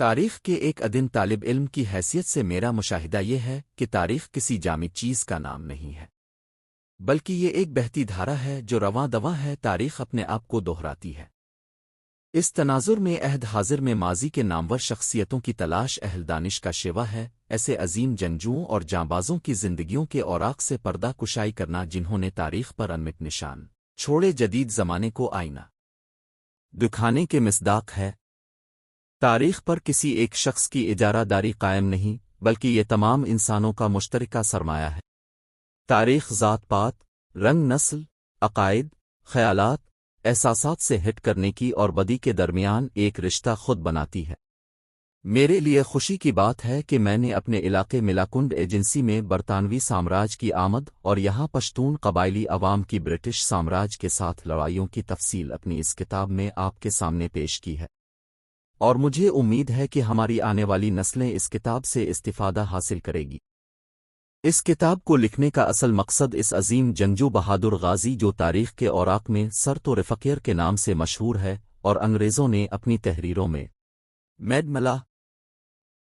تاریخ کے ایک عدم طالب علم کی حیثیت سے میرا مشاہدہ یہ ہے کہ تاریخ کسی جامد چیز کا نام نہیں ہے، بلکہ یہ ایک بہتی دھارا ہے جو رواں دواں ہے۔ تاریخ اپنے آپ کو دہراتی ہے۔ اس تناظر میں عہد حاضر میں ماضی کے نامور شخصیتوں کی تلاش اہل دانش کا شیوا ہے، ایسے عظیم جنگجوؤں اور جانبازوں کی زندگیوں کے اوراق سے پردہ کشائی کرنا جنہوں نے تاریخ پر انمٹ نشان چھوڑے، جدید زمانے کو آئینہ دکھانے کے مصداق ہے۔ تاریخ پر کسی ایک شخص کی اجارہ داری قائم نہیں، بلکہ یہ تمام انسانوں کا مشترکہ سرمایہ ہے۔ تاریخ ذات پات، رنگ، نسل، عقائد، خیالات، احساسات سے ہٹ کرنے کی اور بدی کے درمیان ایک رشتہ خود بناتی ہے۔ میرے لیے خوشی کی بات ہے کہ میں نے اپنے علاقے ملاکنڈ ایجنسی میں برطانوی سامراج کی آمد اور یہاں پشتون قبائلی عوام کی برٹش سامراج کے ساتھ لڑائیوں کی تفصیل اپنی اس کتاب میں آپ کے سامنے پیش کی ہے، اور مجھے امید ہے کہ ہماری آنے والی نسلیں اس کتاب سے استفادہ حاصل کرے گی۔ اس کتاب کو لکھنے کا اصل مقصد اس عظیم جنگجو بہادر غازی جو تاریخ کے اوراق میں سر تو فقیر کے نام سے مشہور ہے اور انگریزوں نے اپنی تحریروں میں میڈ ملا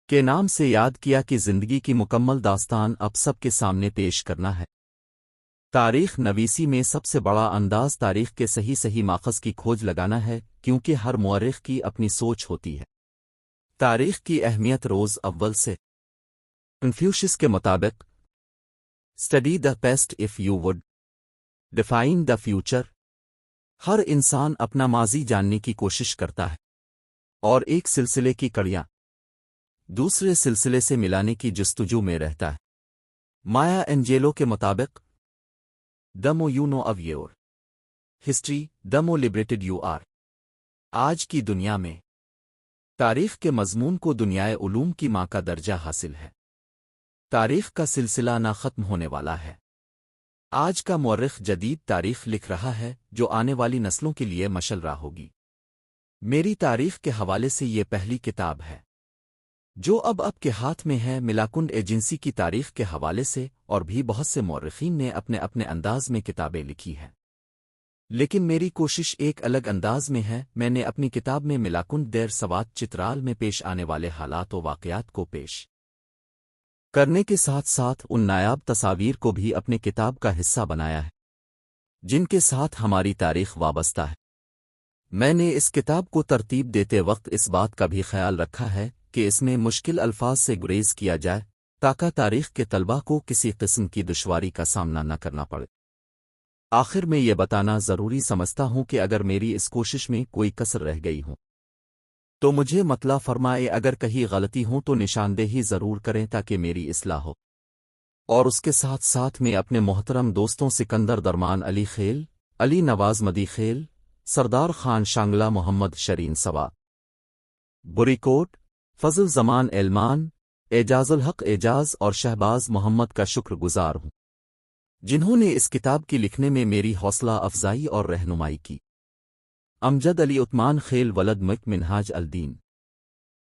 کے نام سے یاد کیا کہ زندگی کی مکمل داستان اب سب کے سامنے پیش کرنا ہے۔ تاریخ نویسی میں سب سے بڑا انداز تاریخ کے صحیح ماخذ کی کھوج لگانا ہے، کیونکہ ہر مورخ کی اپنی سوچ ہوتی ہے۔ تاریخ کی اہمیت روز اول سے کنفیوشس کے مطابق study the past if you would define the future. ہر انسان اپنا ماضی جاننے کی کوشش کرتا ہے اور ایک سلسلے کی کڑیاں دوسرے سلسلے سے ملانے کی جستجو میں رہتا ہے۔ مایا انجیلو کے مطابق the more you know of your history, the more liberated you are۔ آج کی دنیا میں تاریخ کے مضمون کو دنیائے علوم کی ماں کا درجہ حاصل ہے۔ تاریخ کا سلسلہ نہ ختم ہونے والا ہے۔ آج کا مورخ جدید تاریخ لکھ رہا ہے جو آنے والی نسلوں کے لیے مشل راہ ہوگی۔ میری تاریخ کے حوالے سے یہ پہلی کتاب ہے جو اب کے ہاتھ میں ہے۔ ملاکنڈ ایجنسی کی تاریخ کے حوالے سے اور بھی بہت سے مورخین نے اپنے اپنے انداز میں کتابیں لکھی ہیں، لیکن میری کوشش ایک الگ انداز میں ہے۔ میں نے اپنی کتاب میں ملاکنڈ دیر سوات چترال میں پیش آنے والے حالات و واقعات کو پیش کرنے کے ساتھ ساتھ ان نایاب تصاویر کو بھی اپنے کتاب کا حصہ بنایا ہے جن کے ساتھ ہماری تاریخ وابستہ ہے۔ میں نے اس کتاب کو ترتیب دیتے وقت اس بات کا بھی خیال رکھا ہے کہ اس میں مشکل الفاظ سے گریز کیا جائے تاکہ تاریخ کے طلباء کو کسی قسم کی دشواری کا سامنا نہ کرنا پڑے۔ آخر میں یہ بتانا ضروری سمجھتا ہوں کہ اگر میری اس کوشش میں کوئی کسر رہ گئی ہوں تو مجھے مطلع فرمائے، اگر کہیں غلطی ہوں تو نشاندہی ضرور کریں تاکہ میری اصلاح ہو۔ اور اس کے ساتھ ساتھ میں اپنے محترم دوستوں سکندر درمان علی خیل، علی نواز مدی خیل، سردار خان شانگلہ، محمد شرین سوا بریکوٹ، فضل زمان علمان، اعجاز الحق اعجاز اور شہباز محمد کا شکر گزار ہوں جنہوں نے اس کتاب کی لکھنے میں میری حوصلہ افزائی اور رہنمائی کی۔ امجد علی عثمان خیل ولد مک منہاج الدین۔